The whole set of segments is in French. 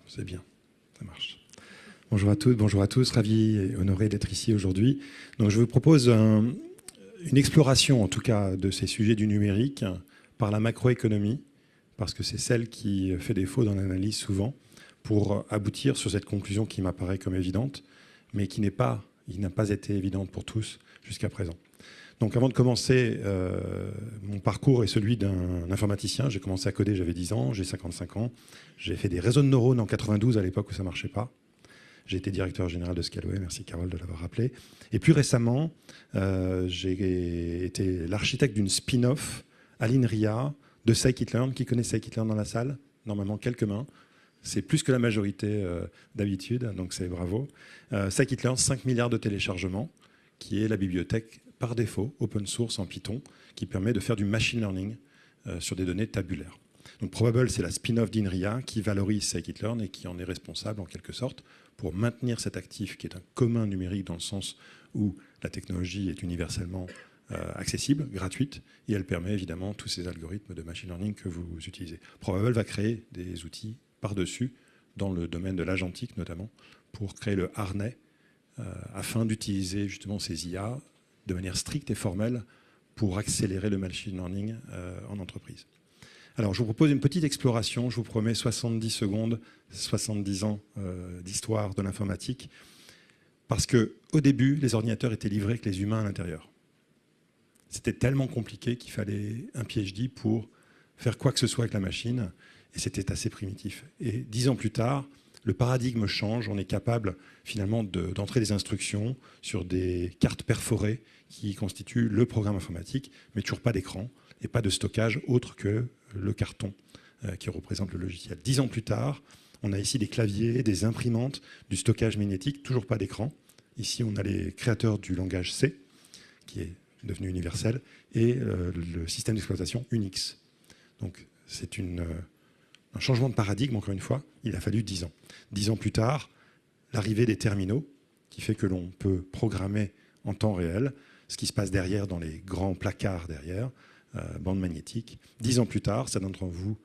C'est bien, ça marche. Bonjour à toutes, bonjour à tous, ravi et honoré d'être ici aujourd'hui. Donc je vous propose une exploration, en tout cas, de ces sujets du numérique par la macroéconomie, parce que c'est celle qui fait défaut dans l'analyse souvent, pour aboutir sur cette conclusion qui m'apparaît comme évidente, mais qui n'a pas été évidente pour tous jusqu'à présent. Donc avant de commencer, mon parcours est celui d'un informaticien. J'ai commencé à coder, j'avais 10 ans, j'ai 55 ans. J'ai fait des réseaux de neurones en 92, à l'époque où ça ne marchait pas. J'ai été directeur général de Scaleway, merci Carole de l'avoir rappelé. Et plus récemment, j'ai été l'architecte d'une spin-off à l'INRIA de Scikit-learn. Qui connaît Scikit-learn dans la salle? Normalement, quelques mains. C'est plus que la majorité d'habitude, donc c'est bravo. Scikit-learn, 5 milliards de téléchargements, qui est la bibliothèque par défaut, open source en Python, qui permet de faire du machine learning sur des données tabulaires. Donc Probable, c'est la spin-off d'INRIA qui valorise Scikit-learn et qui en est responsable en quelque sorte pour maintenir cet actif qui est un commun numérique dans le sens où la technologie est universellement accessible, gratuite, et elle permet évidemment tous ces algorithmes de machine learning que vous utilisez. Probable va créer des outils par-dessus, dans le domaine de l'agentique notamment, pour créer le harnais afin d'utiliser justement ces IA de manière stricte et formelle pour accélérer le machine learning en entreprise. Alors, je vous propose une petite exploration. Je vous promets 70 secondes, 70 ans d'histoire de l'informatique. Parce qu'au début, les ordinateurs étaient livrés avec les humains à l'intérieur. C'était tellement compliqué qu'il fallait un PhD pour faire quoi que ce soit avec la machine. Et c'était assez primitif. Et 10 ans plus tard, le paradigme change. On est capable finalement d'entrer des instructions sur des cartes perforées qui constituent le programme informatique, mais toujours pas d'écran et pas de stockage autre que le carton qui représente le logiciel. 10 ans plus tard, on a ici des claviers, des imprimantes, du stockage magnétique, toujours pas d'écran. Ici, on a les créateurs du langage C, qui est devenu universel, et le système d'exploitation Unix. Donc, c'est un changement de paradigme, encore une fois. Il a fallu 10 ans. 10 ans plus tard, l'arrivée des terminaux, qui fait que l'on peut programmer en temps réel ce qui se passe derrière, dans les grands placards derrière, bande magnétique. 10 ans plus tard, certains d'entre vous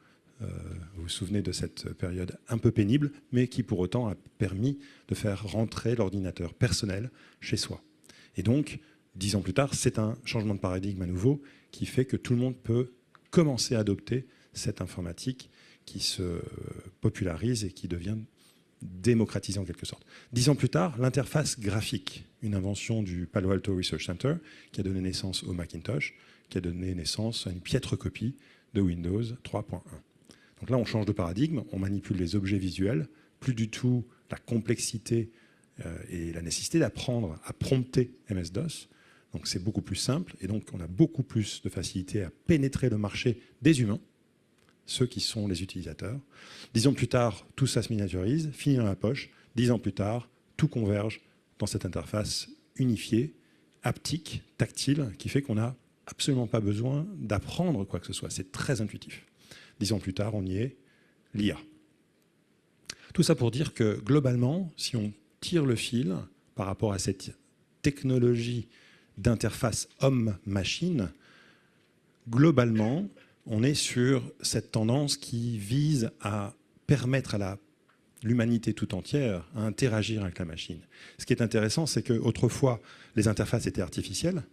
vous souvenez de cette période un peu pénible, mais qui pour autant a permis de faire rentrer l'ordinateur personnel chez soi. Et donc, 10 ans plus tard, c'est un changement de paradigme à nouveau qui fait que tout le monde peut commencer à adopter cette informatique qui se popularise et qui devient démocratisée en quelque sorte. 10 ans plus tard, l'interface graphique, une invention du Palo Alto Research Center qui a donné naissance au Macintosh, qui a donné naissance à une piètre copie de Windows 3.1. Donc là, on change de paradigme, on manipule les objets visuels, plus du tout la complexité et la nécessité d'apprendre à prompter MS-DOS. Donc c'est beaucoup plus simple, et donc on a beaucoup plus de facilité à pénétrer le marché des humains, ceux qui sont les utilisateurs. 10 ans plus tard, tout ça se miniaturise, finit dans la poche. 10 ans plus tard, tout converge dans cette interface unifiée, haptique, tactile, qui fait qu'on n'a absolument pas besoin d'apprendre quoi que ce soit. C'est très intuitif. 10 ans plus tard, on y est, l'IA. Tout ça pour dire que, globalement, si on tire le fil par rapport à cette technologie d'interface homme-machine, globalement, on est sur cette tendance qui vise à permettre à l'humanité tout entière à interagir avec la machine. Ce qui est intéressant, c'est qu'autrefois, les interfaces étaient artificielles.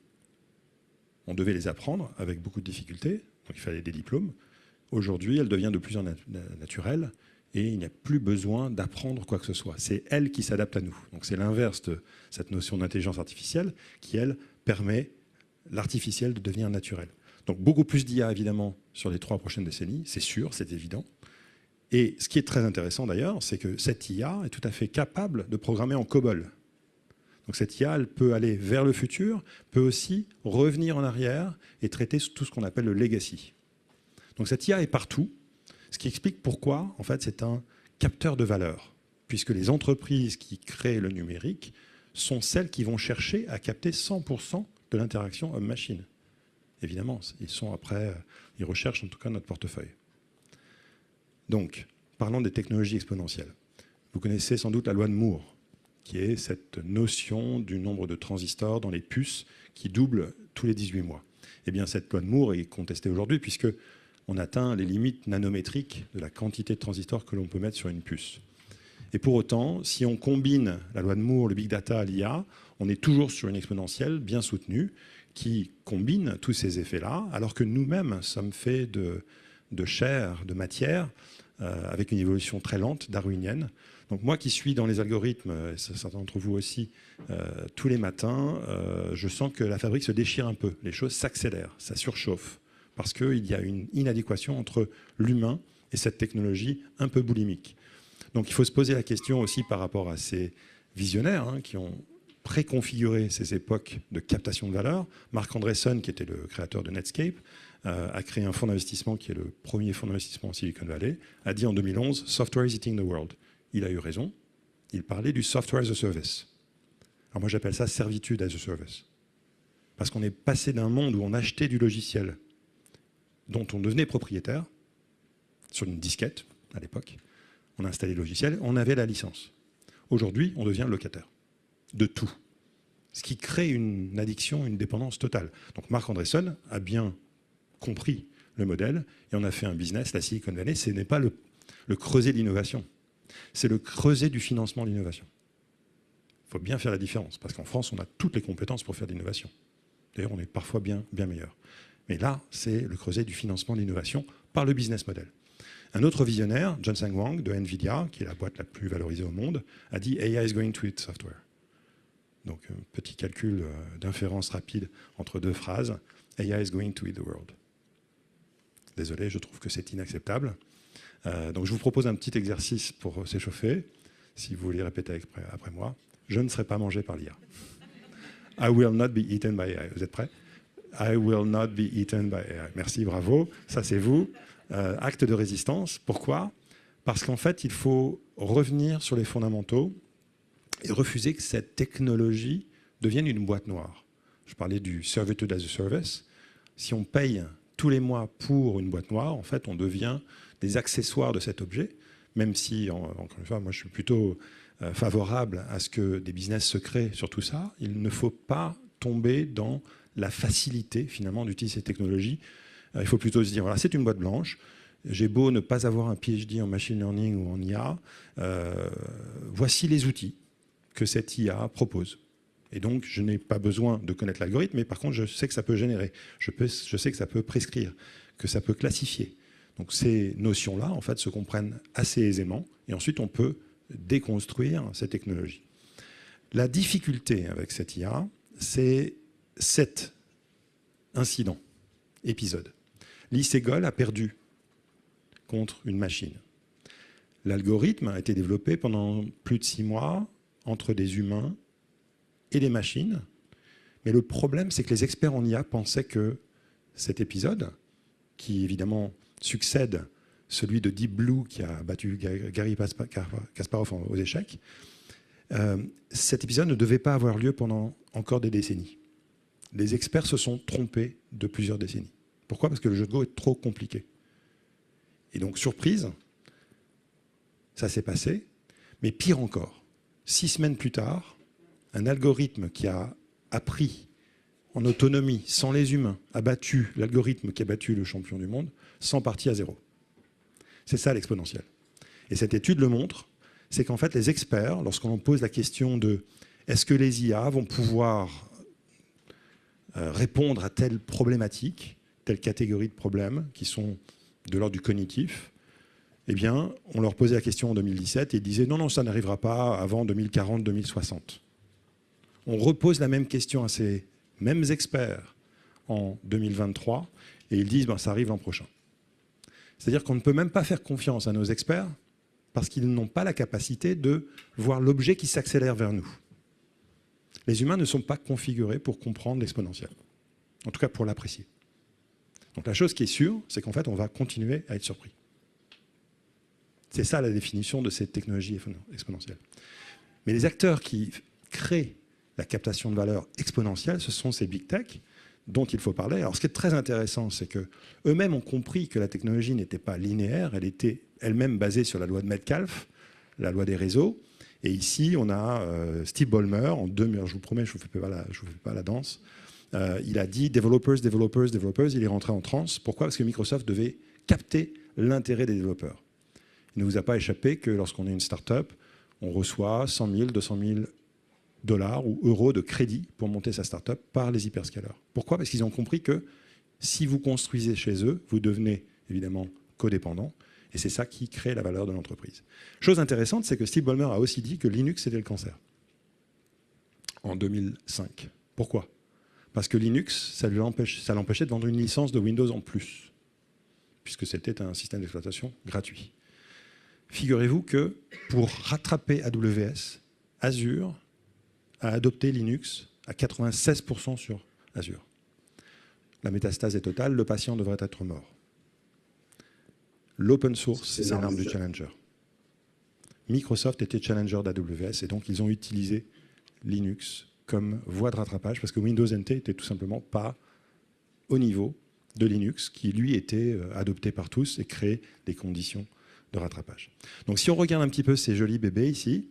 On devait les apprendre avec beaucoup de difficultés, donc il fallait des diplômes. Aujourd'hui, elle devient de plus en naturelle et il n'y a plus besoin d'apprendre quoi que ce soit. C'est elle qui s'adapte à nous. Donc c'est l'inverse de cette notion d'intelligence artificielle qui, elle, permet l'artificiel de devenir naturel. Donc beaucoup plus d'IA, évidemment, sur les 3 prochaines décennies, c'est sûr, c'est évident. Et ce qui est très intéressant, d'ailleurs, c'est que cette IA est tout à fait capable de programmer en COBOL. Donc cette IA, elle peut aller vers le futur, peut aussi revenir en arrière et traiter tout ce qu'on appelle le legacy. Donc cette IA est partout, ce qui explique pourquoi, en fait, c'est un capteur de valeur, puisque les entreprises qui créent le numérique sont celles qui vont chercher à capter 100% de l'interaction homme-machine. Évidemment, ils recherchent en tout cas notre portefeuille. Donc, parlons des technologies exponentielles. Vous connaissez sans doute la loi de Moore, qui est cette notion du nombre de transistors dans les puces qui double tous les 18 mois. Eh bien, cette loi de Moore est contestée aujourd'hui puisqu'on atteint les limites nanométriques de la quantité de transistors que l'on peut mettre sur une puce. Et pour autant, si on combine la loi de Moore, le big data, l'IA, on est toujours sur une exponentielle bien soutenue qui combine tous ces effets-là, alors que nous-mêmes sommes faits de chair, de matière, avec une évolution très lente, darwinienne. Donc moi qui suis dans les algorithmes, et certains d'entre vous aussi, tous les matins, je sens que la fabrique se déchire un peu. Les choses s'accélèrent, ça surchauffe, parce qu'il y a une inadéquation entre l'humain et cette technologie un peu boulimique. Donc il faut se poser la question aussi par rapport à ces visionnaires qui ont préconfiguré ces époques de captation de valeur. Marc Andreessen, qui était le créateur de Netscape, a créé un fonds d'investissement qui est le premier fonds d'investissement en Silicon Valley, a dit en 2011 « Software is eating the world ». Il a eu raison. Il parlait du software as a service. Alors moi, j'appelle ça servitude as a service. Parce qu'on est passé d'un monde où on achetait du logiciel dont on devenait propriétaire, sur une disquette à l'époque. On a installé le logiciel, on avait la licence. Aujourd'hui, on devient locataire de tout. Ce qui crée une addiction, une dépendance totale. Donc Marc Andreessen a bien compris le modèle et on a fait un business, la Silicon Valley. Ce n'est pas le creuset de l'innovation, c'est le creuset du financement de l'innovation. Il faut bien faire la différence, parce qu'en France, on a toutes les compétences pour faire de l'innovation. D'ailleurs, on est parfois bien meilleur. Mais là, c'est le creuset du financement de l'innovation par le business model. Un autre visionnaire, Jensen Huang de NVIDIA, qui est la boîte la plus valorisée au monde, a dit « AI is going to eat software ». Donc, un petit calcul d'inférence rapide entre deux phrases. « AI is going to eat the world ». Désolé, je trouve que c'est inacceptable. Donc, je vous propose un petit exercice pour s'échauffer, si vous voulez répéter après moi. Je ne serai pas mangé par l'IA. I will not be eaten by AI. Vous êtes prêts? I will not be eaten by AI. Merci, bravo. Ça, c'est vous. Acte de résistance. Pourquoi? Parce qu'en fait, il faut revenir sur les fondamentaux et refuser que cette technologie devienne une boîte noire. Je parlais du servitude as a service. Si on paye tous les mois pour une boîte noire, en fait, on devient des accessoires de cet objet, même si, encore une fois, moi, je suis plutôt favorable à ce que des business se créent sur tout ça. Il ne faut pas tomber dans la facilité, finalement, d'utiliser ces technologies. Il faut plutôt se dire, voilà, c'est une boîte blanche. J'ai beau ne pas avoir un PhD en machine learning ou en IA, voici les outils que cette IA propose. Et donc, je n'ai pas besoin de connaître l'algorithme, mais par contre, je sais que ça peut générer, je sais que ça peut prescrire, que ça peut classifier. Donc, ces notions-là, en fait, se comprennent assez aisément, et ensuite, on peut déconstruire ces technologies. La difficulté avec cette IA, c'est cet incident, épisode. Lee Segol a perdu contre une machine. L'algorithme a été développé pendant plus de 6 mois entre des humains et des machines. Mais le problème, c'est que les experts en IA pensaient que cet épisode, qui évidemment succède celui de Deep Blue qui a battu Garry Kasparov aux échecs, cet épisode ne devait pas avoir lieu pendant encore des décennies. Les experts se sont trompés de plusieurs décennies. Pourquoi? Parce que le jeu de Go est trop compliqué. Et donc, surprise, ça s'est passé. Mais pire encore, 6 semaines plus tard, un algorithme qui a appris en autonomie, sans les humains, a battu l'algorithme qui a battu le champion du monde, sans partie à zéro. C'est ça l'exponentiel. Et cette étude le montre, c'est qu'en fait, les experts, lorsqu'on pose la question de est-ce que les IA vont pouvoir répondre à telle problématique, telle catégorie de problèmes qui sont de l'ordre du cognitif, eh bien, on leur posait la question en 2017 et ils disaient non, ça n'arrivera pas avant 2040-2060. On repose la même question à ces mêmes experts en 2023 et ils disent ça arrive l'an prochain. C'est-à-dire qu'on ne peut même pas faire confiance à nos experts parce qu'ils n'ont pas la capacité de voir l'objet qui s'accélère vers nous. Les humains ne sont pas configurés pour comprendre l'exponentiel, en tout cas pour l'apprécier. Donc la chose qui est sûre, c'est qu'en fait, on va continuer à être surpris. C'est ça la définition de cette technologie exponentielle. Mais les acteurs qui créent la captation de valeur exponentielle, ce sont ces big tech dont il faut parler. Alors ce qui est très intéressant, c'est qu'eux-mêmes ont compris que la technologie n'était pas linéaire, elle était elle-même basée sur la loi de Metcalfe, la loi des réseaux. Et ici, on a Steve Ballmer, en 2000, je vous promets, je ne vous fais pas la danse, il a dit « developers, developers, developers », il est rentré en transe. Pourquoi? Parce que Microsoft devait capter l'intérêt des développeurs. Il ne vous a pas échappé que lorsqu'on est une start-up, on reçoit 100 000, 200 000 dollars ou euros de crédit pour monter sa start-up par les hyperscalers. Pourquoi? Parce qu'ils ont compris que si vous construisez chez eux, vous devenez évidemment codépendant, et c'est ça qui crée la valeur de l'entreprise. Chose intéressante, c'est que Steve Ballmer a aussi dit que Linux c'était le cancer en 2005. Pourquoi? Parce que Linux, ça l'empêchait de vendre une licence de Windows en plus, puisque c'était un système d'exploitation gratuit. Figurez-vous que pour rattraper AWS, Azure a adopté Linux à 96% sur Azure. La métastase est totale, le patient devrait être mort. L'open source, c'est l'arme du challenger. Microsoft était challenger d'AWS et donc ils ont utilisé Linux comme voie de rattrapage parce que Windows NT était tout simplement pas au niveau de Linux qui lui était adopté par tous et créait des conditions de rattrapage. Donc si on regarde un petit peu ces jolis bébés ici,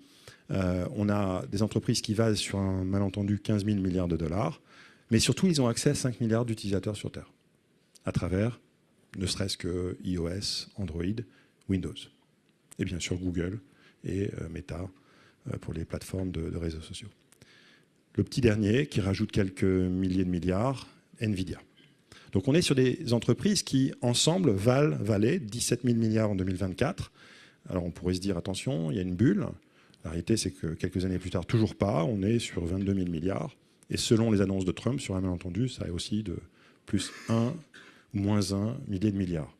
on a des entreprises qui valent sur un malentendu 15 000 milliards de dollars, mais surtout ils ont accès à 5 milliards d'utilisateurs sur Terre à travers ne serait-ce que iOS, Android, Windows. Et bien sûr Google et Meta pour les plateformes de réseaux sociaux. Le petit dernier qui rajoute quelques milliers de milliards, Nvidia. Donc on est sur des entreprises qui, ensemble, valaient 17 000 milliards en 2024. Alors on pourrait se dire, attention, il y a une bulle. La réalité, c'est que quelques années plus tard, toujours pas, on est sur 22 000 milliards. Et selon les annonces de Trump, sur un malentendu, ça est aussi de plus 1 ou moins 1 millier de milliards.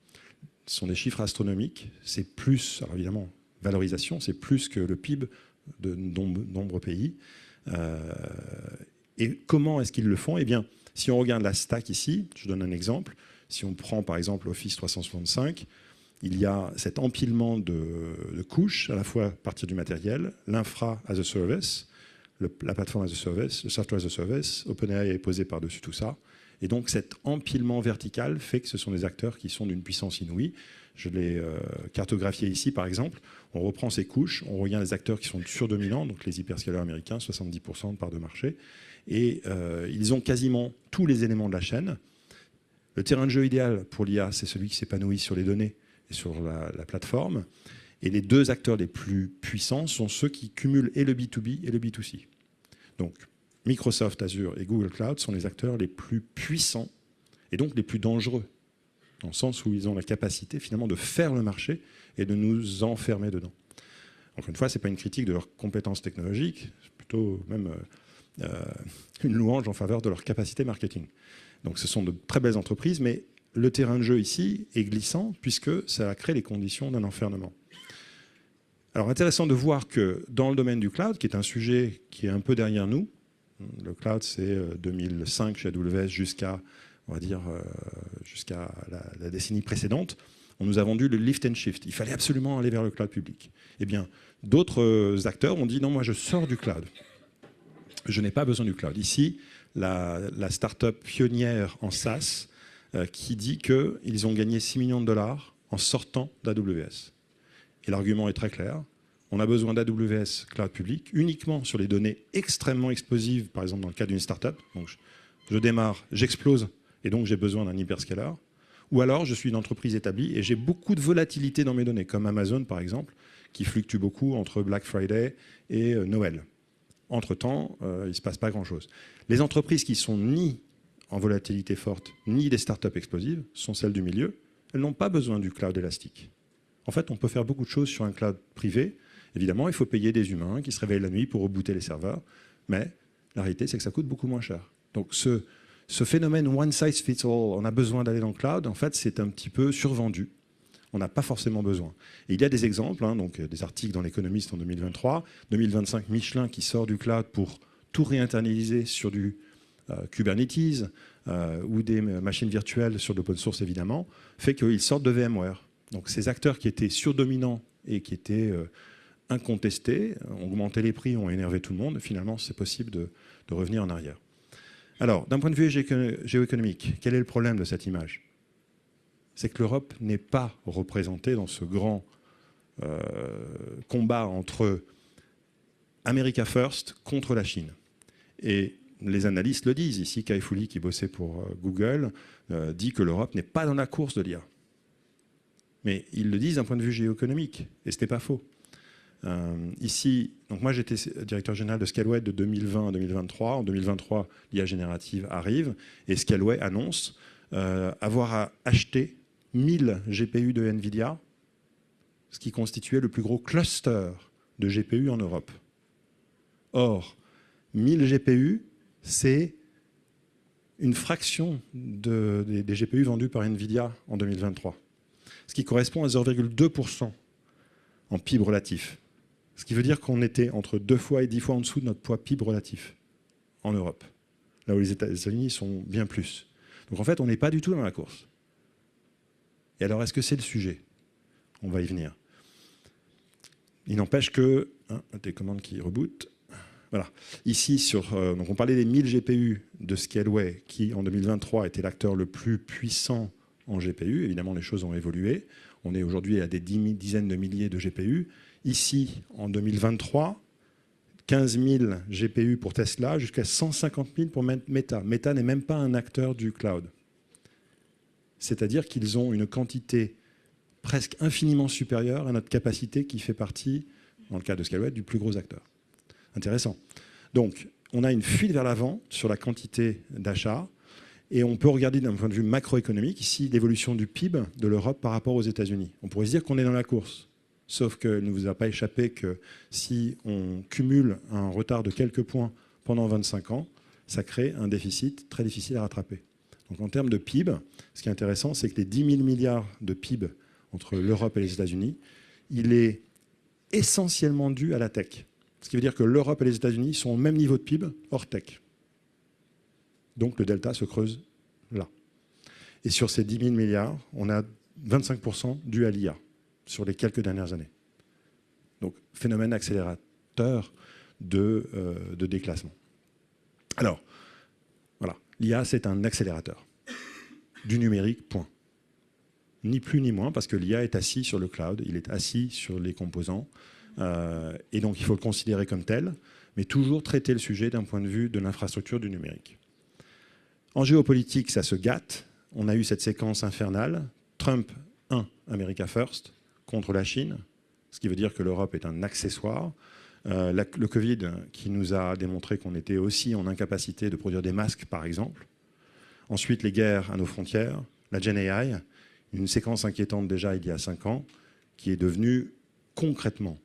Ce sont des chiffres astronomiques. C'est plus, alors évidemment, valorisation, c'est plus que le PIB de nombreux pays. Et comment est-ce qu'ils le font? Eh bien, si on regarde la stack ici, je donne un exemple. Si on prend par exemple Office 365, il y a cet empilement de couches, à la fois à partir du matériel, l'infra as a service, la plateforme as a service, le software as a service, OpenAI est posé par-dessus tout ça. Et donc cet empilement vertical fait que ce sont des acteurs qui sont d'une puissance inouïe. Je l'ai cartographié ici par exemple. On reprend ces couches, on regarde les acteurs qui sont surdominants, donc les hyperscalers américains, 70% de part de marché. Et ils ont quasiment tous les éléments de la chaîne. Le terrain de jeu idéal pour l'IA, c'est celui qui s'épanouit sur les données et sur la plateforme. Et les deux acteurs les plus puissants sont ceux qui cumulent et le B2B et le B2C. Donc, Microsoft Azure et Google Cloud sont les acteurs les plus puissants et donc les plus dangereux, dans le sens où ils ont la capacité finalement de faire le marché et de nous enfermer dedans. Encore une fois, ce n'est pas une critique de leurs compétences technologiques, c'est plutôt même une louange en faveur de leur capacité marketing. Donc ce sont de très belles entreprises, mais le terrain de jeu ici est glissant puisque ça crée les conditions d'un enfermement. Alors intéressant de voir que dans le domaine du cloud, qui est un sujet qui est un peu derrière nous, le cloud c'est 2005 chez AWS jusqu'à, on va dire, jusqu'à la décennie précédente, on nous a vendu le lift and shift. Il fallait absolument aller vers le cloud public. Eh bien, d'autres acteurs ont dit non, moi je sors du cloud. Je n'ai pas besoin du cloud. Ici, la start-up pionnière en SaaS qui dit qu'ils ont gagné 6 millions de dollars en sortant d'AWS. Et l'argument est très clair. On a besoin d'AWS Cloud Public uniquement sur les données extrêmement explosives, par exemple dans le cas d'une start-up. Donc je démarre, j'explose, et donc j'ai besoin d'un hyperscaler. Ou alors je suis une entreprise établie et j'ai beaucoup de volatilité dans mes données, comme Amazon par exemple, qui fluctue beaucoup entre Black Friday et Noël. Entre-temps, il ne se passe pas grand-chose. Les entreprises qui sont ni en volatilité forte, ni des startups explosives, sont celles du milieu. Elles n'ont pas besoin du cloud élastique. En fait, on peut faire beaucoup de choses sur un cloud privé. Évidemment, il faut payer des humains qui se réveillent la nuit pour rebooter les serveurs. Mais la réalité, c'est que ça coûte beaucoup moins cher. Donc ce phénomène one size fits all, on a besoin d'aller dans le cloud, en fait, c'est un petit peu survendu. On n'a pas forcément besoin. Et il y a des exemples, donc des articles dans l'Économiste en 2023, 2025, Michelin qui sort du cloud pour tout réinternaliser sur du Kubernetes ou des machines virtuelles sur de l'open source évidemment, fait qu'ils sortent de VMware. Donc ces acteurs qui étaient surdominants et qui étaient incontestés, ont augmenté les prix, ont énervé tout le monde, finalement c'est possible de revenir en arrière. Alors, d'un point de vue géoéconomique, quel est le problème de cette image? C'est que l'Europe n'est pas représentée dans ce grand combat entre America First contre la Chine. Et les analystes le disent. Ici, Kai Fu Lee, qui bossait pour Google, dit que l'Europe n'est pas dans la course de l'IA. Mais ils le disent d'un point de vue géoéconomique, et ce n'est pas faux. Ici, donc moi j'étais directeur général de Scaleway de 2020 à 2023. En 2023, l'IA générative arrive et Scaleway annonce avoir acheté 1000 GPU de NVIDIA, ce qui constituait le plus gros cluster de GPU en Europe. Or, 1000 GPU, c'est une fraction des GPU vendus par NVIDIA en 2023, ce qui correspond à 0,2% en PIB relatif. Ce qui veut dire qu'on était entre 2 fois et 10 fois en dessous de notre poids PIB relatif en Europe, là où les États-Unis sont bien plus. Donc en fait, on n'est pas du tout dans la course. Et alors, est-ce que c'est le sujet? On va y venir. Il n'empêche que... des commandes qui rebootent. Voilà. Ici, donc on parlait des 1000 GPU de Scaleway, qui en 2023 était l'acteur le plus puissant en GPU. Évidemment, les choses ont évolué. On est aujourd'hui à des dizaines de milliers de GPU. Ici, en 2023, 15 000 GPU pour Tesla, jusqu'à 150 000 pour Meta. Meta n'est même pas un acteur du cloud. C'est-à-dire qu'ils ont une quantité presque infiniment supérieure à notre capacité qui fait partie, dans le cas de Scaleway, du plus gros acteur. Intéressant. Donc, on a une fuite vers l'avant sur la quantité d'achats et on peut regarder d'un point de vue macroéconomique, ici, l'évolution du PIB de l'Europe par rapport aux États-Unis. On pourrait se dire qu'on est dans la course. Sauf qu'il ne vous a pas échappé que si on cumule un retard de quelques points pendant 25 ans, ça crée un déficit très difficile à rattraper. Donc en termes de PIB, ce qui est intéressant, c'est que les 10 000 milliards de PIB entre l'Europe et les États-Unis, il est essentiellement dû à la tech. Ce qui veut dire que l'Europe et les États-Unis sont au même niveau de PIB hors tech. Donc le delta se creuse là. Et sur ces 10 000 milliards, on a 25% dû à l'IA sur les quelques dernières années. Donc, phénomène accélérateur de déclassement. Alors, voilà, l'IA, c'est un accélérateur du numérique, point. Ni plus ni moins, parce que l'IA est assis sur le cloud, il est assis sur les composants, et donc il faut le considérer comme tel, mais toujours traiter le sujet d'un point de vue de l'infrastructure du numérique. En géopolitique, ça se gâte. On a eu cette séquence infernale. Trump 1, America First, contre la Chine, ce qui veut dire que l'Europe est un accessoire. Le Covid qui nous a démontré qu'on était aussi en incapacité de produire des masques, par exemple. Ensuite, les guerres à nos frontières, la Gen AI, une séquence inquiétante déjà il y a 5 ans, qui est devenue concrètement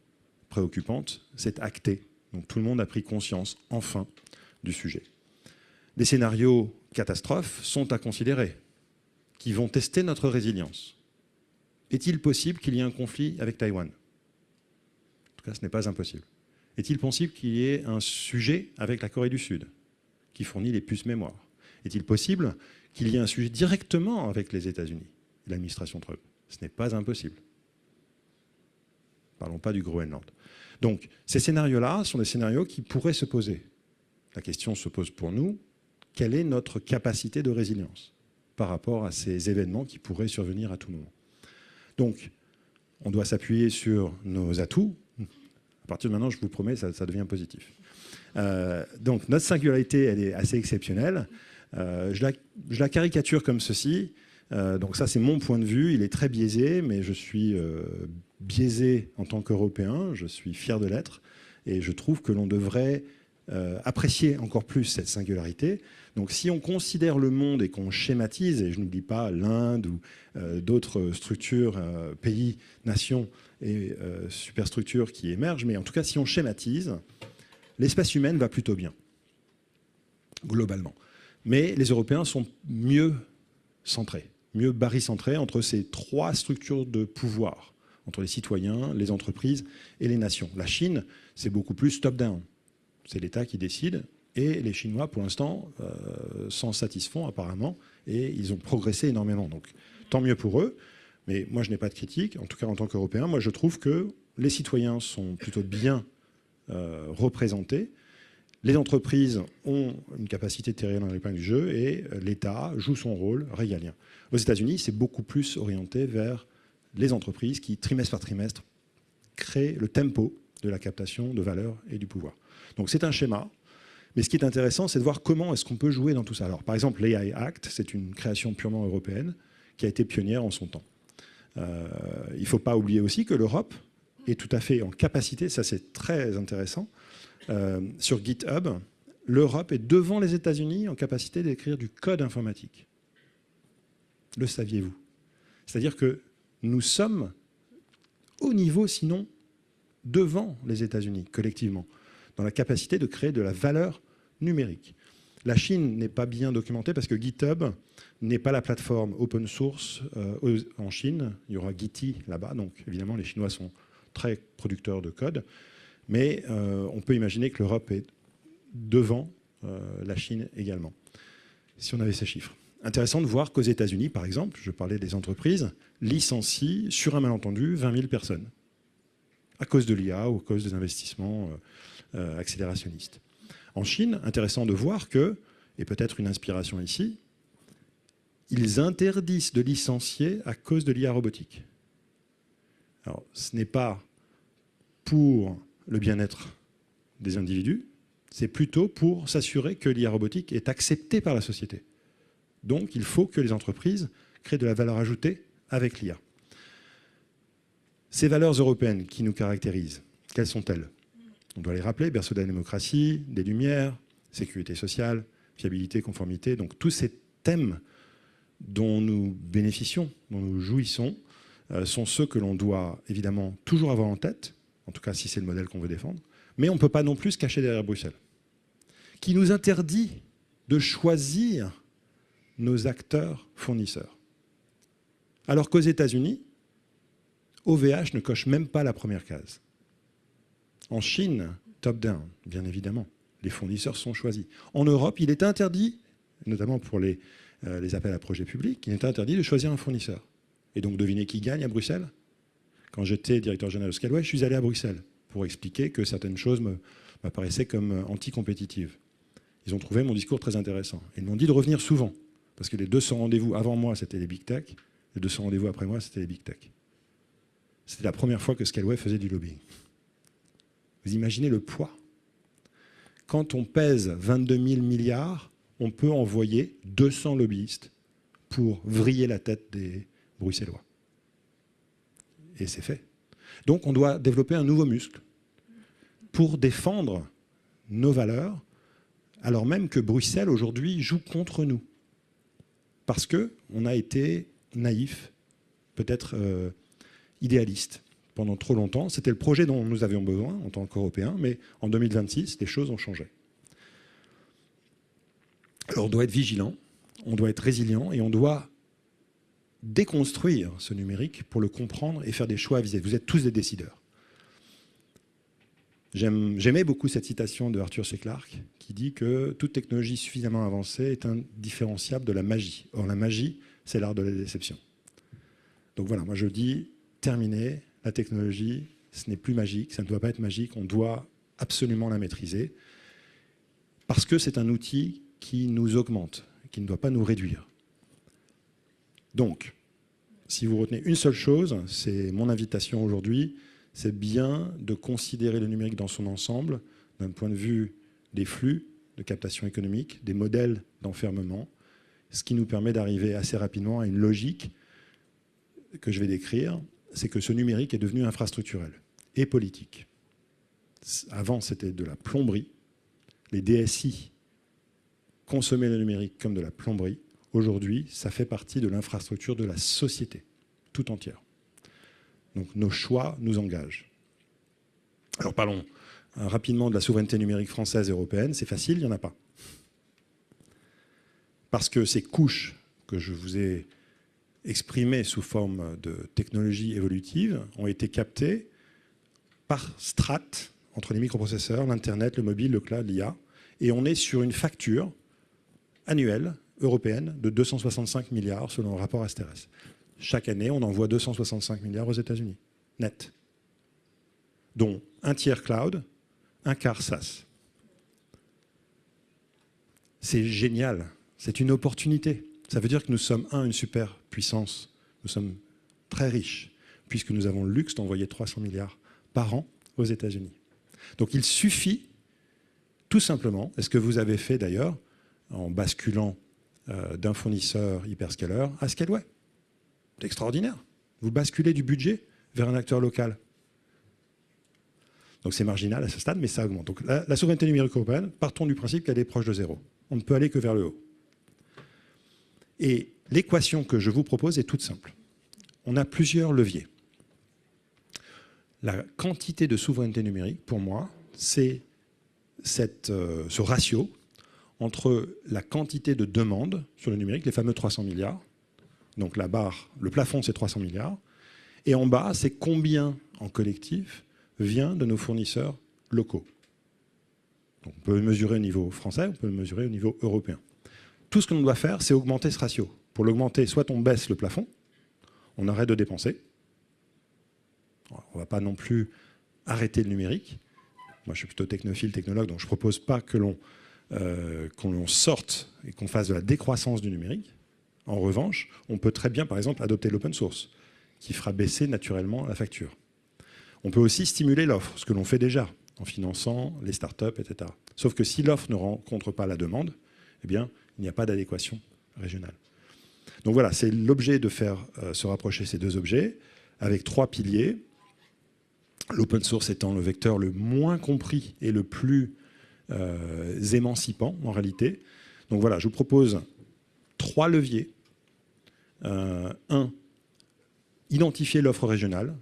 préoccupante. C'est acté. Donc tout le monde a pris conscience, enfin, du sujet. Les scénarios catastrophes sont à considérer, qui vont tester notre résilience. Est-il possible qu'il y ait un conflit avec Taïwan? En tout cas, ce n'est pas impossible. Est-il possible qu'il y ait un sujet avec la Corée du Sud, qui fournit les puces mémoire? Est-il possible qu'il y ait un sujet directement avec les États-Unis et l'administration Trump? Ce n'est pas impossible. Parlons pas du Groenland. Donc, ces scénarios-là sont des scénarios qui pourraient se poser. La question se pose pour nous, quelle est notre capacité de résilience par rapport à ces événements qui pourraient survenir à tout moment? Donc, on doit s'appuyer sur nos atouts. À partir de maintenant, je vous promets, ça devient positif. Donc, notre singularité, elle est assez exceptionnelle. Je la caricature comme ceci. Donc ça, c'est mon point de vue. Il est très biaisé, mais je suis biaisé en tant qu'Européen. Je suis fier de l'être. Et je trouve que l'on devrait apprécier encore plus cette singularité. Donc si on considère le monde et qu'on schématise, et je n'oublie pas l'Inde ou d'autres structures, pays, nations et superstructures qui émergent, mais en tout cas si on schématise, l'espèce humaine va plutôt bien, globalement. Mais les Européens sont mieux centrés, mieux barycentrés entre ces 3 structures de pouvoir, entre les citoyens, les entreprises et les nations. La Chine, c'est beaucoup plus top-down. C'est l'État qui décide. Et les Chinois, pour l'instant, s'en satisfont apparemment. Et ils ont progressé énormément. Donc, tant mieux pour eux. Mais moi, je n'ai pas de critique. En tout cas, en tant qu'Européen, moi, je trouve que les citoyens sont plutôt bien représentés. Les entreprises ont une capacité de tirer dans l'épingle du jeu. Et l'État joue son rôle régalien. Aux États-Unis, c'est beaucoup plus orienté vers les entreprises qui, trimestre par trimestre, créent le tempo de la captation de valeur et du pouvoir. Donc c'est un schéma, mais ce qui est intéressant, c'est de voir comment est-ce qu'on peut jouer dans tout ça. Alors, par exemple, l'AI Act, c'est une création purement européenne qui a été pionnière en son temps. Il ne faut pas oublier aussi que l'Europe est tout à fait en capacité, ça c'est très intéressant, sur GitHub, l'Europe est devant les États-Unis en capacité d'écrire du code informatique. Le saviez-vous? C'est-à-dire que nous sommes au niveau, sinon devant les États-Unis, collectivement, dans la capacité de créer de la valeur numérique. La Chine n'est pas bien documentée parce que GitHub n'est pas la plateforme open source en Chine. Il y aura Giti là-bas, donc évidemment les Chinois sont très producteurs de code, mais on peut imaginer que l'Europe est devant la Chine également, si on avait ces chiffres. Intéressant de voir qu'aux États-Unis, par exemple, je parlais des entreprises, licencient sur un malentendu 20 000 personnes à cause de l'IA ou à cause des investissements accélérationnistes. En Chine, intéressant de voir que, et peut-être une inspiration ici, ils interdisent de licencier à cause de l'IA robotique. Alors, ce n'est pas pour le bien-être des individus, c'est plutôt pour s'assurer que l'IA robotique est acceptée par la société. Donc, il faut que les entreprises créent de la valeur ajoutée avec l'IA. Ces valeurs européennes qui nous caractérisent, quelles sont-elles? On doit les rappeler, berceau de la démocratie, des Lumières, sécurité sociale, fiabilité, conformité. Donc tous ces thèmes dont nous bénéficions, dont nous jouissons, sont ceux que l'on doit évidemment toujours avoir en tête, en tout cas si c'est le modèle qu'on veut défendre, mais on ne peut pas non plus se cacher derrière Bruxelles, qui nous interdit de choisir nos acteurs fournisseurs. Alors qu'aux États-Unis, OVH ne coche même pas la première case. En Chine, top-down, bien évidemment, les fournisseurs sont choisis. En Europe, il est interdit, notamment pour les appels à projets publics, il est interdit de choisir un fournisseur. Et donc, devinez qui gagne à Bruxelles? Quand j'étais directeur général de Scaleway, je suis allé à Bruxelles pour expliquer que certaines choses m'apparaissaient comme anti-compétitives. Ils ont trouvé mon discours très intéressant. Ils m'ont dit de revenir souvent, parce que les 200 rendez-vous avant moi, c'était les big tech, les 200 rendez-vous après moi, c'était les big tech. C'était la première fois que Scaleway faisait du lobbying. Vous imaginez le poids? Quand on pèse 22 000 milliards, on peut envoyer 200 lobbyistes pour vriller la tête des Bruxellois. Et c'est fait. Donc on doit développer un nouveau muscle pour défendre nos valeurs, alors même que Bruxelles, aujourd'hui, joue contre nous. Parce qu'on a été naïf, peut-être idéaliste. Pendant trop longtemps, c'était le projet dont nous avions besoin en tant qu'Européens, mais en 2026, les choses ont changé. Alors on doit être vigilant, on doit être résilient et on doit déconstruire ce numérique pour le comprendre et faire des choix avisés. Vous êtes tous des décideurs. J'aimais beaucoup cette citation de Arthur C. Clarke qui dit que toute technologie suffisamment avancée est indifférenciable de la magie. Or la magie, c'est l'art de la déception. Donc voilà, moi je dis, terminé. La technologie, ce n'est plus magique, ça ne doit pas être magique, on doit absolument la maîtriser parce que c'est un outil qui nous augmente, qui ne doit pas nous réduire. Donc, si vous retenez une seule chose, c'est mon invitation aujourd'hui, c'est bien de considérer le numérique dans son ensemble, d'un point de vue des flux de captation économique, des modèles d'enfermement, ce qui nous permet d'arriver assez rapidement à une logique que je vais décrire, c'est que ce numérique est devenu infrastructurel et politique. Avant, c'était de la plomberie. Les DSI consommaient le numérique comme de la plomberie. Aujourd'hui, ça fait partie de l'infrastructure de la société, tout entière. Donc nos choix nous engagent. Alors parlons rapidement de la souveraineté numérique française et européenne. C'est facile, il n'y en a pas. Parce que ces couches que je vous ai exprimées sous forme de technologie évolutive ont été captées par strates entre les microprocesseurs, l'Internet, le mobile, le cloud, l'IA. Et on est sur une facture annuelle européenne de 265 milliards selon le rapport Asterès. Chaque année, on envoie 265 milliards aux États-Unis, net. Dont un tiers cloud, un quart SaaS. C'est génial, c'est une opportunité. Ça veut dire que nous sommes, une superpuissance. Nous sommes très riches, puisque nous avons le luxe d'envoyer 300 milliards par an aux États-Unis. Donc il suffit, tout simplement, et ce que vous avez fait d'ailleurs, en basculant d'un fournisseur hyperscaler à Scaleway. C'est extraordinaire. Vous basculez du budget vers un acteur local. Donc c'est marginal à ce stade, mais ça augmente. Donc la souveraineté numérique européenne, partons du principe qu'elle est proche de zéro. On ne peut aller que vers le haut. Et l'équation que je vous propose est toute simple. On a plusieurs leviers. La quantité de souveraineté numérique, pour moi, c'est ce ratio entre la quantité de demandes sur le numérique, les fameux 300 milliards, donc la barre, le plafond c'est 300 milliards, et en bas c'est combien en collectif vient de nos fournisseurs locaux. Donc on peut le mesurer au niveau français, on peut le mesurer au niveau européen. Tout ce qu'on doit faire, c'est augmenter ce ratio. Pour l'augmenter, soit on baisse le plafond, on arrête de dépenser. On ne va pas non plus arrêter le numérique. Moi, je suis plutôt technophile, technologue, donc je ne propose pas que l'on sorte et qu'on fasse de la décroissance du numérique. En revanche, on peut très bien, par exemple, adopter l'open source, qui fera baisser naturellement la facture. On peut aussi stimuler l'offre, ce que l'on fait déjà, en finançant les startups, etc. Sauf que si l'offre ne rencontre pas la demande, eh bien, il n'y a pas d'adéquation régionale. Donc voilà, c'est l'objet de faire se rapprocher ces deux objets, avec trois piliers. L'open source étant le vecteur le moins compris et le plus émancipant, en réalité. Donc voilà, je vous propose trois leviers. Un, identifier l'offre régionale,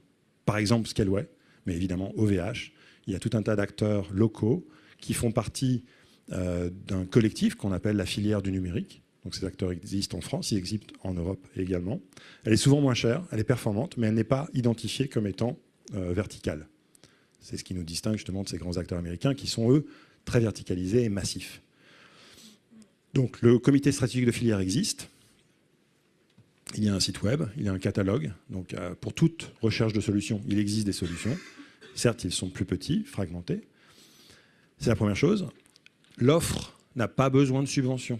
par exemple Scaleway, mais évidemment OVH. Il y a tout un tas d'acteurs locaux qui font partie d'un collectif qu'on appelle la filière du numérique. Donc ces acteurs existent en France, ils existent en Europe également. Elle est souvent moins chère, elle est performante, mais elle n'est pas identifiée comme étant verticale. C'est ce qui nous distingue justement de ces grands acteurs américains qui sont, eux, très verticalisés et massifs. Donc le comité stratégique de filière existe. Il y a un site web, il y a un catalogue. Donc pour toute recherche de solutions, il existe des solutions. Certes, ils sont plus petits, fragmentés. C'est la première chose. L'offre n'a pas besoin de subventions.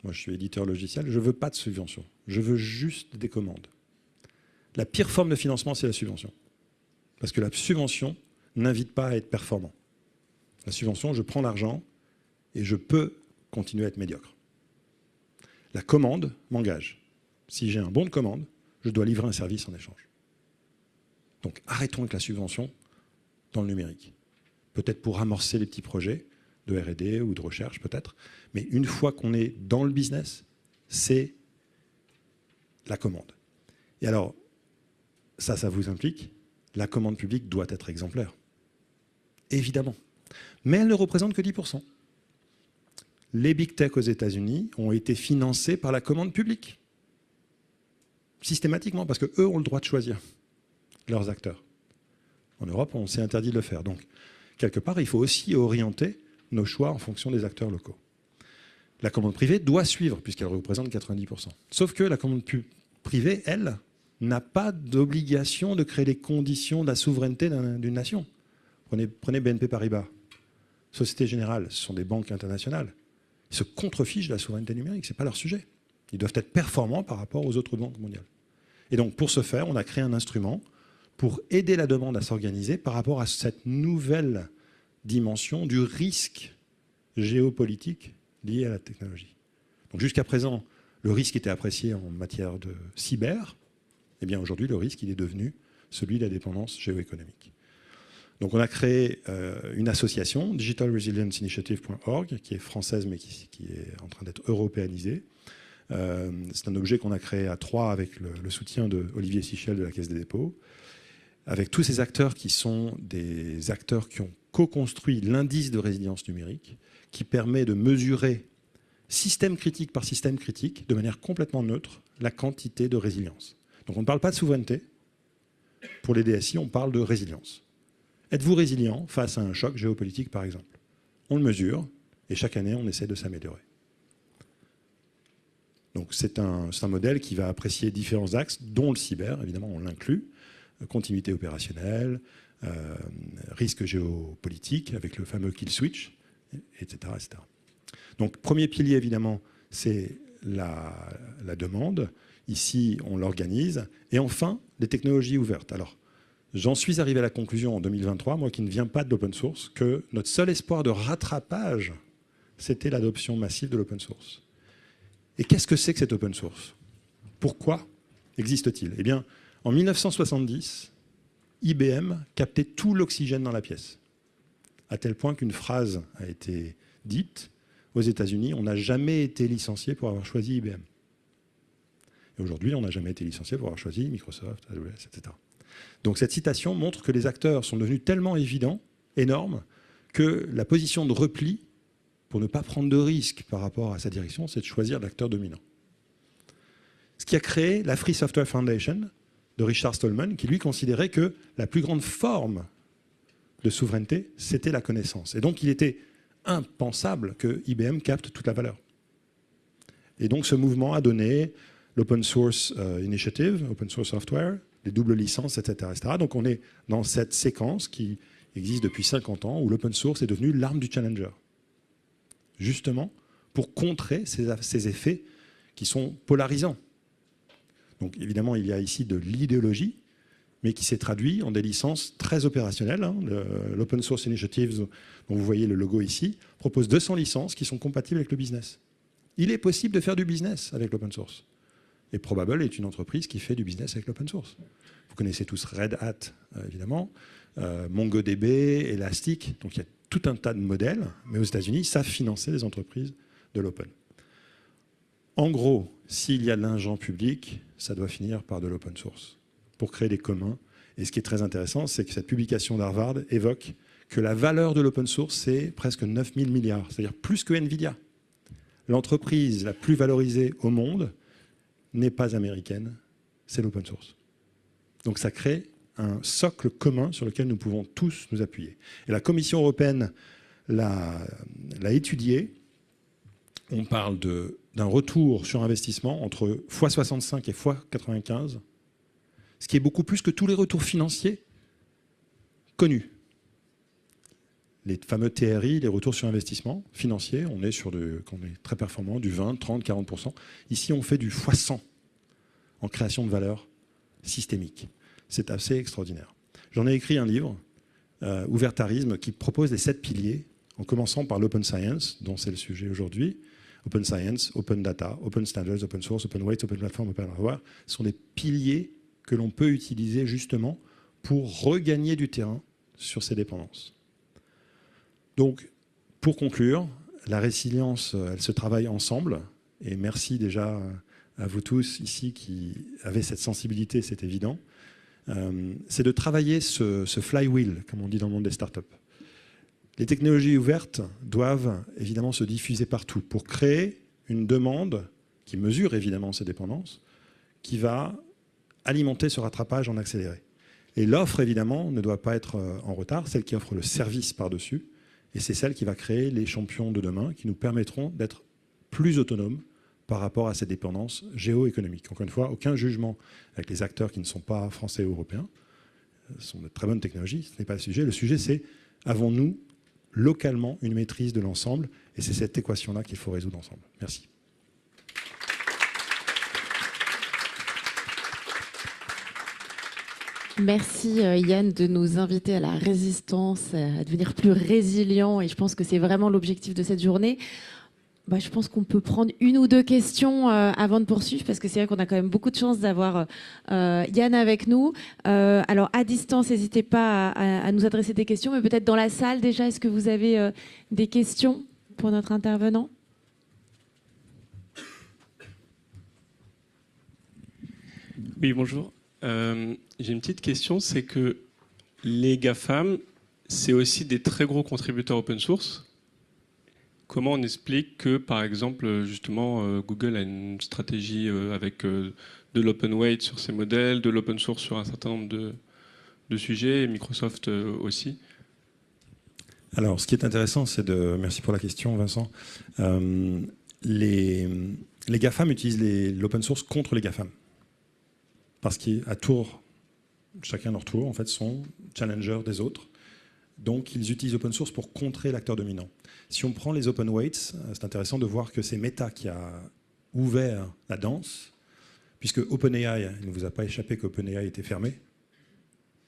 Moi, je suis éditeur logiciel, je ne veux pas de subvention. Je veux juste des commandes. La pire forme de financement, c'est la subvention. Parce que la subvention n'invite pas à être performant. La subvention, je prends l'argent et je peux continuer à être médiocre. La commande m'engage. Si j'ai un bon de commande, je dois livrer un service en échange. Donc arrêtons avec la subvention dans le numérique. Peut-être pour amorcer les petits projets de R&D ou de recherche, peut-être. Mais une fois qu'on est dans le business, c'est la commande. Et alors, ça vous implique, la commande publique doit être exemplaire. Évidemment. Mais elle ne représente que 10%. Les big tech aux États-Unis ont été financés par la commande publique. Systématiquement, parce qu'eux ont le droit de choisir leurs acteurs. En Europe, on s'est interdit de le faire. Donc, quelque part, il faut aussi orienter nos choix en fonction des acteurs locaux. La commande privée doit suivre, puisqu'elle représente 90%. Sauf que la commande privée, elle, n'a pas d'obligation de créer les conditions de la souveraineté d'une nation. Prenez BNP Paribas, Société Générale, ce sont des banques internationales. Ils se contrefichent de la souveraineté numérique, ce n'est pas leur sujet. Ils doivent être performants par rapport aux autres banques mondiales. Et donc, pour ce faire, on a créé un instrument pour aider la demande à s'organiser par rapport à cette nouvelle dimension du risque géopolitique lié à la technologie. Donc, jusqu'à présent, le risque était apprécié en matière de cyber. Eh bien, aujourd'hui, le risque, il est devenu celui de la dépendance géoéconomique. Donc, on a créé une association, digitalresilienceInitiative.org, qui est française, mais qui est en train d'être européanisée. C'est un objet qu'on a créé à 3 avec le soutien de Olivier Sichel de la Caisse des dépôts, avec tous ces acteurs qui sont des acteurs qui ont co-construit l'indice de résilience numérique, qui permet de mesurer système critique par système critique, de manière complètement neutre, la quantité de résilience. Donc on ne parle pas de souveraineté. Pour les DSI, on parle de résilience. Êtes-vous résilient face à un choc géopolitique, par exemple? On le mesure, et chaque année, on essaie de s'améliorer. Donc c'est un modèle qui va apprécier différents axes, dont le cyber, évidemment, on l'inclut, continuité opérationnelle, risque géopolitique, avec le fameux kill switch, etc., etc. Donc premier pilier, évidemment, c'est la demande. Ici, on l'organise. Et enfin, les technologies ouvertes. Alors, j'en suis arrivé à la conclusion en 2023, moi qui ne viens pas de l'open source, que notre seul espoir de rattrapage, c'était l'adoption massive de l'open source. Et qu'est-ce que c'est que cet open source? Pourquoi existe-t-il? Eh bien, en 1970, IBM captait tout l'oxygène dans la pièce. À tel point qu'une phrase a été dite aux États-Unis, on n'a jamais été licencié pour avoir choisi IBM. Et aujourd'hui, on n'a jamais été licencié pour avoir choisi Microsoft, AWS, etc. Donc cette citation montre que les acteurs sont devenus tellement évidents, énormes, que la position de repli, pour ne pas prendre de risques par rapport à sa direction, c'est de choisir l'acteur dominant. Ce qui a créé la Free Software Foundation de Richard Stallman, qui lui considérait que la plus grande forme de souveraineté, c'était la connaissance. Et donc il était impensable que IBM capte toute la valeur. Et donc ce mouvement a donné l'Open Source Initiative, Open Source Software, les doubles licences, etc., etc. Donc on est dans cette séquence qui existe depuis 50 ans, où l'open source est devenu l'arme du challenger. Justement, pour contrer ces effets qui sont polarisants. Donc évidemment, il y a ici de l'idéologie, mais qui s'est traduit en des licences très opérationnelles. L'Open Source Initiative, dont vous voyez le logo ici, propose 200 licences qui sont compatibles avec le business. Il est possible de faire du business avec l'open source. Et Probable est une entreprise qui fait du business avec l'open source. Vous connaissez tous Red Hat, évidemment, MongoDB, Elastic. Donc il y a tout un tas de modèles, mais aux États-Unis, ils savent financer les entreprises de l'open. En gros, s'il y a de l'argent public, ça doit finir par de l'open source pour créer des communs. Et ce qui est très intéressant, c'est que cette publication d'Harvard évoque que la valeur de l'open source, c'est presque 9 000 milliards, c'est-à-dire plus que Nvidia. L'entreprise la plus valorisée au monde n'est pas américaine, c'est l'open source. Donc ça crée un socle commun sur lequel nous pouvons tous nous appuyer. Et la Commission européenne l'a étudié. On parle d'un retour sur investissement entre x65 et x95, ce qui est beaucoup plus que tous les retours financiers connus. Les fameux TRI, les retours sur investissement financiers, on est quand on est très performant, du 20, 30, 40%. Ici, on fait du x100 en création de valeur systémique. C'est assez extraordinaire. J'en ai écrit un livre, Ouvertarisme, qui propose les 7 piliers, en commençant par l'open science, dont c'est le sujet aujourd'hui. Open science, open data, open standards, open source, open weights, open platform, open hardware. Ce sont des piliers que l'on peut utiliser justement pour regagner du terrain sur ces dépendances. Donc, pour conclure, la résilience, elle se travaille ensemble. Et merci déjà à vous tous ici qui avez cette sensibilité, c'est évident. C'est de travailler ce flywheel, comme on dit dans le monde des startups. Les technologies ouvertes doivent évidemment se diffuser partout pour créer une demande qui mesure évidemment ces dépendances, qui va alimenter ce rattrapage en accéléré. Et l'offre, évidemment, ne doit pas être en retard, celle qui offre le service par-dessus. Et c'est celle qui va créer les champions de demain qui nous permettront d'être plus autonomes par rapport à ces dépendances géoéconomiques. Encore une fois, aucun jugement avec les acteurs qui ne sont pas français ou européens. Ce sont de très bonnes technologies, ce n'est pas le sujet. Le sujet, c'est avons-nous localement une maîtrise de l'ensemble? Et c'est cette équation-là qu'il faut résoudre ensemble. Merci. Merci Yann de nous inviter à la résistance, à devenir plus résilient. Et je pense que c'est vraiment l'objectif de cette journée. Je pense qu'on peut prendre une ou deux questions avant de poursuivre, parce que c'est vrai qu'on a quand même beaucoup de chance d'avoir Yann avec nous. Alors à distance, n'hésitez pas à nous adresser des questions, mais peut-être dans la salle déjà, est-ce que vous avez des questions pour notre intervenant ? Oui, bonjour. J'ai une petite question, c'est que les GAFAM, c'est aussi des très gros contributeurs open source. Comment on explique que, par exemple, justement, Google a une stratégie avec de l'open weight sur ses modèles, de l'open source sur un certain nombre de sujets, et Microsoft aussi? Alors, ce qui est intéressant, c'est de... Merci pour la question, Vincent. Les GAFAM utilisent l'open source contre les GAFAM. Parce qu'à tour, chacun leur tour, en fait, sont challengers des autres. Donc, ils utilisent open source pour contrer l'acteur dominant. Si on prend les open weights, c'est intéressant de voir que c'est Meta qui a ouvert la danse, puisque OpenAI, il ne vous a pas échappé qu'OpenAI était fermé.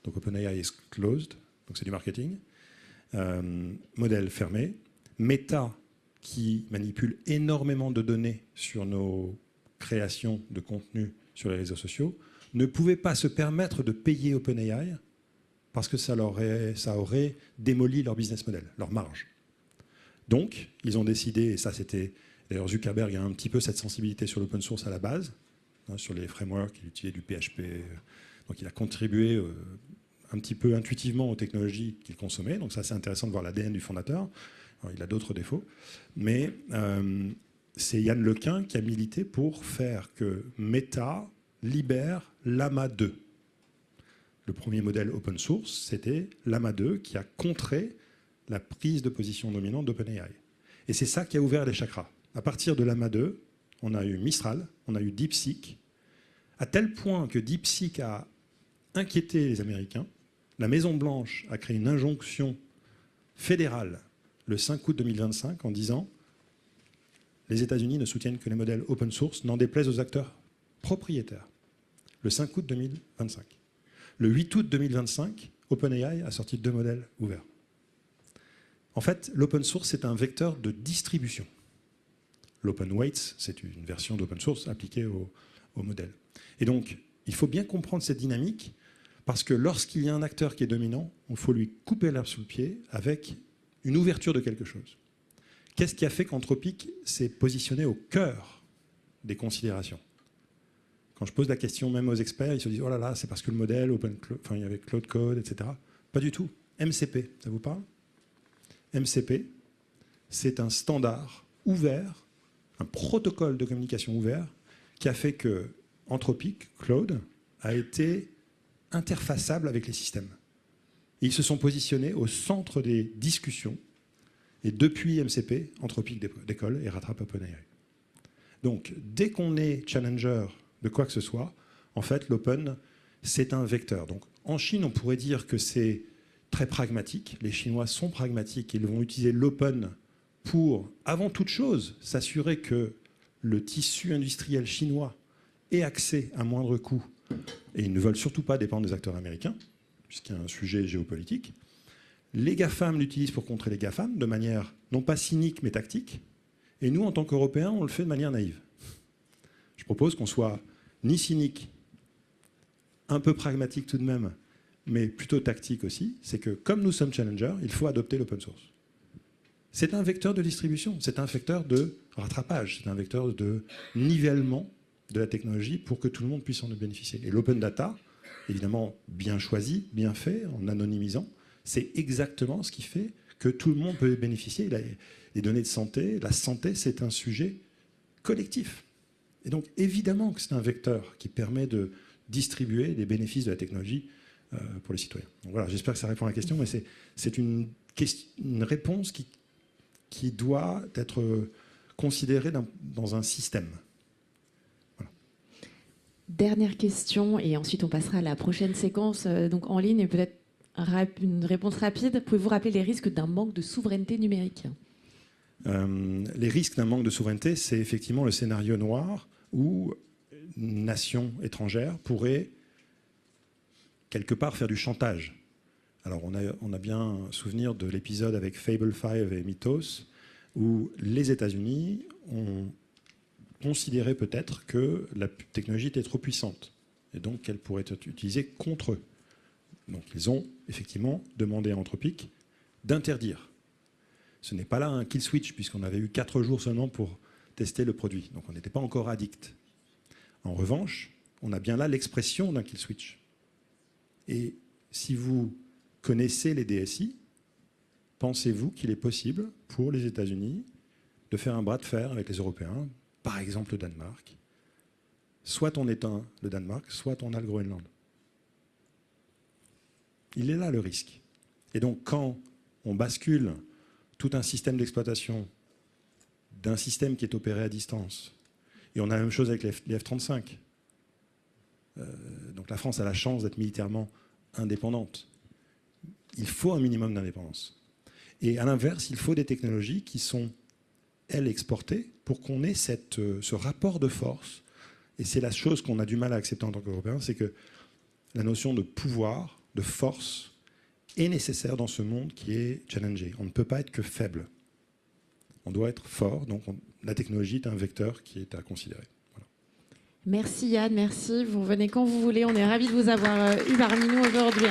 Donc, OpenAI is closed, donc c'est du marketing. Modèle fermé. Meta, qui manipule énormément de données sur nos créations de contenu sur les réseaux sociaux, ne pouvait pas se permettre de payer OpenAI parce que ça aurait démoli leur business model, leur marge. Donc, ils ont décidé, et ça c'était... D'ailleurs, Zuckerberg a un petit peu cette sensibilité sur l'open source à la base, hein, sur les frameworks, il utilisait du PHP. Donc, il a contribué un petit peu intuitivement aux technologies qu'il consommait. Donc, ça, c'est intéressant de voir l'ADN du fondateur. Alors, il a d'autres défauts. Mais c'est Yann Lequin qui a milité pour faire que Meta libère Llama 2. Le premier modèle open source, c'était Llama 2 qui a contré la prise de position dominante d'OpenAI. Et c'est ça qui a ouvert les chakras. À partir de Llama 2, on a eu Mistral, on a eu DeepSeek, à tel point que DeepSeek a inquiété les Américains. La Maison-Blanche a créé une injonction fédérale le 5 août 2025 en disant « Les États-Unis ne soutiennent que les modèles open source, n'en déplaise aux acteurs propriétaires. » Le 5 août 2025. Le 8 août 2025, OpenAI a sorti 2 modèles ouverts. En fait, l'open source, c'est un vecteur de distribution. L'open weights, c'est une version d'open source appliquée au modèle. Et donc, il faut bien comprendre cette dynamique, parce que lorsqu'il y a un acteur qui est dominant, il faut lui couper l'herbe sous le pied avec une ouverture de quelque chose. Qu'est-ce qui a fait qu'Anthropic s'est positionné au cœur des considérations? Quand je pose la question même aux experts, ils se disent « Oh là là, c'est parce que le modèle, il y avait Cloud Code, etc. » Pas du tout. MCP, ça vous parle? MCP, c'est un standard ouvert, un protocole de communication ouvert qui a fait que Anthropic, Claude, a été interfaçable avec les systèmes. Et ils se sont positionnés au centre des discussions. Et depuis MCP, Anthropic décolle et rattrape OpenAI. Donc, dès qu'on est challenger de quoi que ce soit, en fait, l'open, c'est un vecteur. Donc, en Chine, on pourrait dire que c'est très pragmatique. Les Chinois sont pragmatiques. Ils vont utiliser l'open pour, avant toute chose, s'assurer que le tissu industriel chinois ait accès à moindre coût. Et ils ne veulent surtout pas dépendre des acteurs américains, puisqu'il y a un sujet géopolitique. Les GAFAM l'utilisent pour contrer les GAFAM, de manière non pas cynique, mais tactique. Et nous, en tant qu'Européens, on le fait de manière naïve. Je propose qu'on soit ni cynique, un peu pragmatique tout de même, mais plutôt tactique aussi. C'est que, comme nous sommes challengers, il faut adopter l'open source. C'est un vecteur de distribution, c'est un vecteur de rattrapage, c'est un vecteur de nivellement de la technologie pour que tout le monde puisse en bénéficier. Et l'open data, évidemment bien choisi, bien fait, en anonymisant, c'est exactement ce qui fait que tout le monde peut bénéficier. Les données de santé, la santé, c'est un sujet collectif. Et donc, évidemment que c'est un vecteur qui permet de distribuer les bénéfices de la technologie pour les citoyens. Donc voilà, j'espère que ça répond à la question, mais c'est une réponse qui doit être considérée dans un système. Voilà. Dernière question, et ensuite on passera à la prochaine séquence donc en ligne, et peut-être une réponse rapide. Pouvez-vous rappeler les risques d'un manque de souveraineté numérique? Les risques d'un manque de souveraineté, c'est effectivement le scénario noir où une nation étrangère pourrait quelque part faire du chantage. Alors on a bien souvenir de l'épisode avec Fable 5 et Mythos, où les États-Unis ont considéré peut-être que la technologie était trop puissante et donc qu'elle pourrait être utilisée contre eux. Donc ils ont effectivement demandé à Anthropic d'interdire. Ce n'est pas là un kill switch, puisqu'on avait eu 4 jours seulement pour tester le produit. Donc on n'était pas encore addict. En revanche, on a bien là l'expression d'un kill switch. Et si vous connaissez les DSI, pensez-vous qu'il est possible pour les États-Unis de faire un bras de fer avec les Européens, par exemple le Danemark? Soit on éteint le Danemark, soit on a le Groenland. Il est là le risque. Et donc quand on bascule tout un système d'exploitation d'un système qui est opéré à distance, et on a la même chose avec les F-35. Donc la France a la chance d'être militairement indépendante. Il faut un minimum d'indépendance. Et à l'inverse, il faut des technologies qui sont, elles, exportées pour qu'on ait ce rapport de force. Et c'est la chose qu'on a du mal à accepter en tant qu'Européens, c'est que la notion de pouvoir, de force, est nécessaire dans ce monde qui est challengé. On ne peut pas être que faible. On doit être fort. Donc la technologie est un vecteur qui est à considérer. Voilà. Merci Yann, merci. Vous revenez quand vous voulez. On est ravis de vous avoir eu parmi nous aujourd'hui.